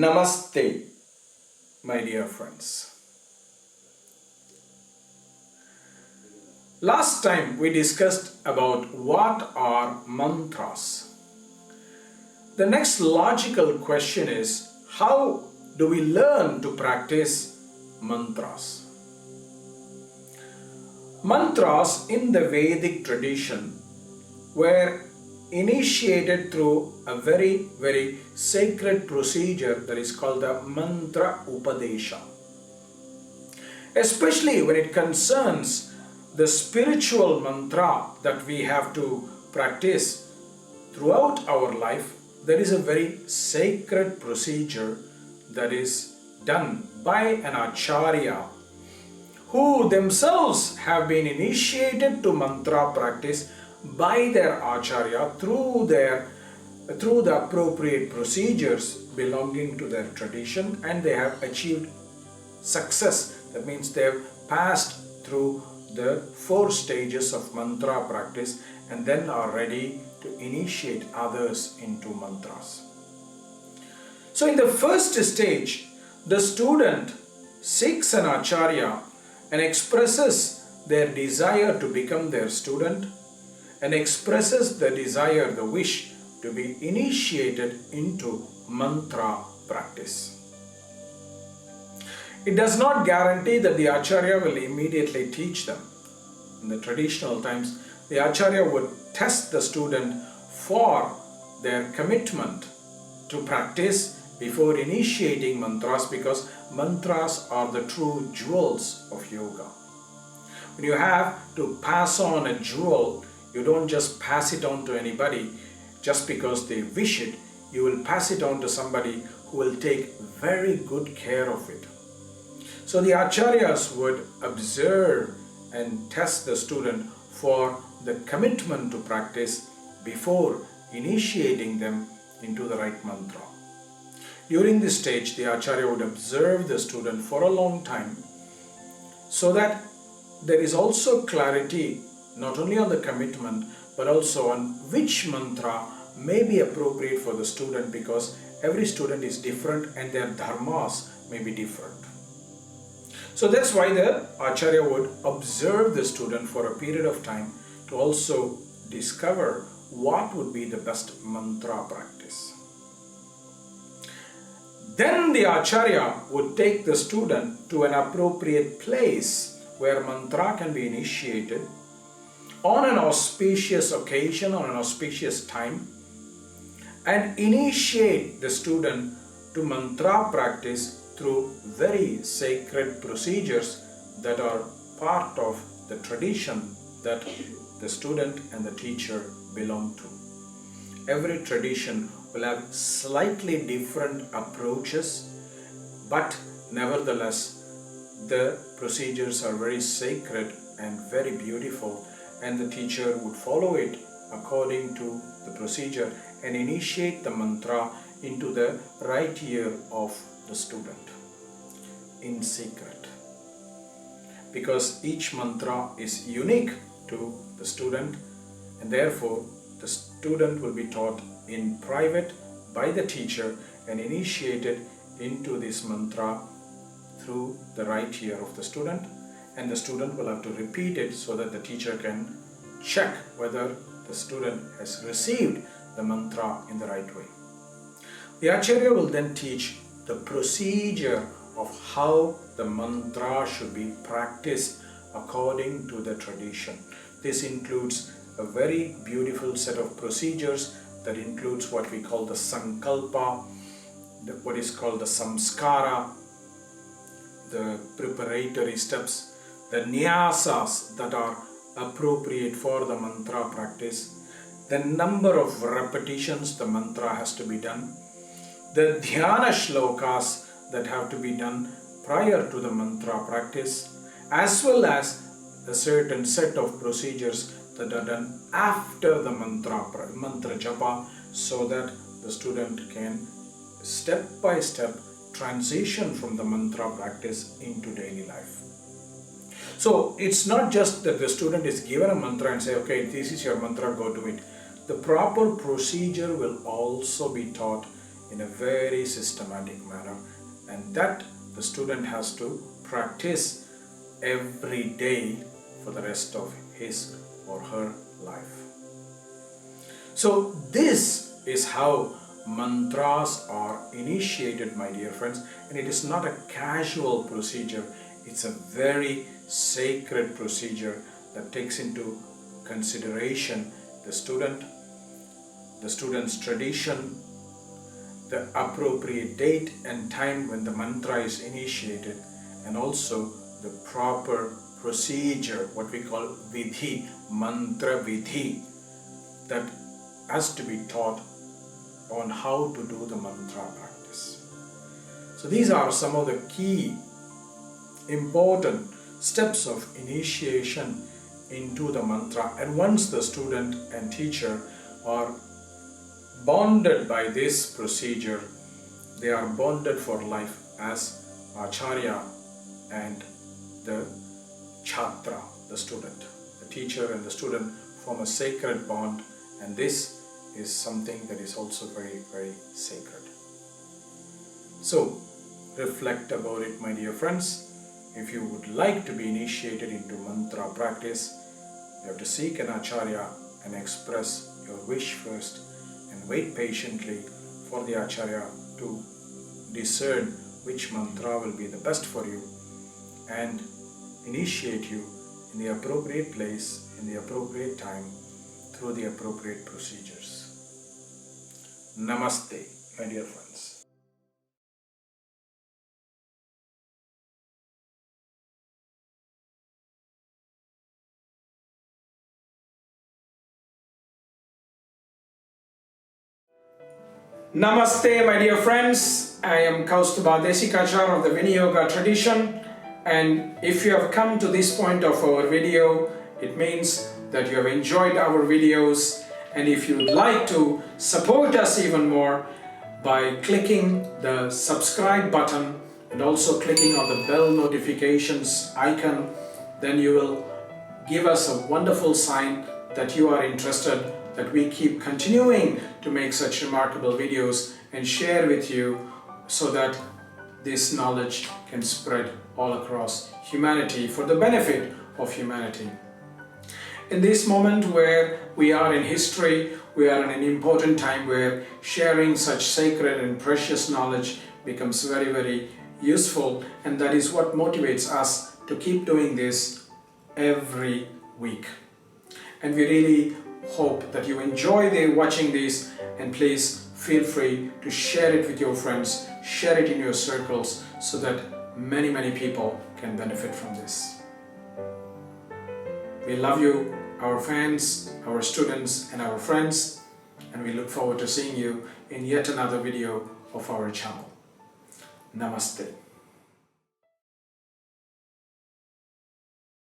Namaste, my dear friends. Last time we discussed about what are mantras. The next logical question is, how do we learn to practice mantras? Mantras in the Vedic tradition were initiated through a very sacred procedure that is called the mantra upadesha. Especially when it concerns the spiritual mantra that we have to practice throughout our life, there is a very sacred procedure that is done by an acharya who themselves have been initiated to mantra practice by their acharya through the appropriate procedures belonging to their tradition, and they have achieved success. That means they have passed through the 4 stages of mantra practice and then are ready to initiate others into mantras. So in the first stage, the student seeks an acharya and expresses their desire to become their student and expresses the desire, the wish to be initiated into mantra practice. It does not guarantee that the acharya will immediately teach them. In the traditional times, the acharya would test the student for their commitment to practice before initiating mantras, because mantras are the true jewels of yoga. When you have to pass on a jewel, you don't just pass it on to anybody just because they wish it. You will pass it on to somebody who will take very good care of it. So the acharyas would observe and test the student for the commitment to practice before initiating them into the right mantra. During this stage, the acharya would observe the student for a long time so that there is also clarity not only on the commitment but also on which mantra may be appropriate for the student, because every student is different and their dharmas may be different. So that's why the acharya would observe the student for a period of time to also discover what would be the best mantra practice. Then the acharya would take the student to an appropriate place where mantra can be initiated on an auspicious occasion, on an auspicious time, and initiate the student to mantra practice through very sacred procedures that are part of the tradition that the student and the teacher belong to. Every tradition will have slightly different approaches, but nevertheless the procedures are very sacred and very beautiful, and the teacher would follow it according to the procedure and initiate the mantra into the right ear of the student in secret. Because each mantra is unique to the student, and therefore the student will be taught in private by the teacher and initiated into this mantra through the right ear of the student, and the student will have to repeat it so that the teacher can check whether the student has received the mantra in the right way. The acharya will then teach the procedure of how the mantra should be practiced according to the tradition. This includes a very beautiful set of procedures that includes what we call the sankalpa, what is called the samskara, the preparatory steps, the nyasas that are appropriate for the mantra practice, the number of repetitions the mantra has to be done, the dhyana shlokas that have to be done prior to the mantra practice, as well as a certain set of procedures that are done after the mantra japa, so that the student can step by step transition from the mantra practice into daily life. So it's not just that the student is given a mantra and say, okay, this is your mantra, go do it. The proper procedure will also be taught in a very systematic manner, and that the student has to practice every day for the rest of his or her life. So this is how mantras are initiated, my dear friends, and it is not a casual procedure. It's a very sacred procedure that takes into consideration the student's tradition, the appropriate date and time when the mantra is initiated, and also the proper procedure, what we call vidhi, mantra vidhi, that has to be taught on how to do the mantra practice. So these are some of the key important steps of initiation into the mantra, and once the student and teacher are bonded by this procedure, they are bonded for life as Acharya and the Chhatra, the student. The teacher and the student form a sacred bond, and this is something that is also very, very sacred. So, reflect about it, my dear friends. If you would like to be initiated into mantra practice, you have to seek an Acharya and express your wish first, and wait patiently for the Acharya to discern which mantra will be the best for you and initiate you in the appropriate place, in the appropriate time, through the appropriate procedures. Namaste, my dear friends. Namaste, my dear friends. I am Kausthub Desikachar of the Viniyoga tradition, and if you have come to this point of our video, it means that you have enjoyed our videos, and if you would like to support us even more by clicking the subscribe button and also clicking on the bell notifications icon, then you will give us a wonderful sign that you are interested, that we keep continuing to make such remarkable videos and share with you, so that this knowledge can spread all across humanity for the benefit of humanity. In this moment where we are in history, we are in an important time where sharing such sacred and precious knowledge becomes very, very useful, and that is what motivates us to keep doing this every week. And we really hope that you enjoy watching this, and please feel free to share it with your friends, share it in your circles, so that many, many people can benefit from this. We love you, our fans, our students and our friends, and we look forward to seeing you in yet another video of our channel. Namaste.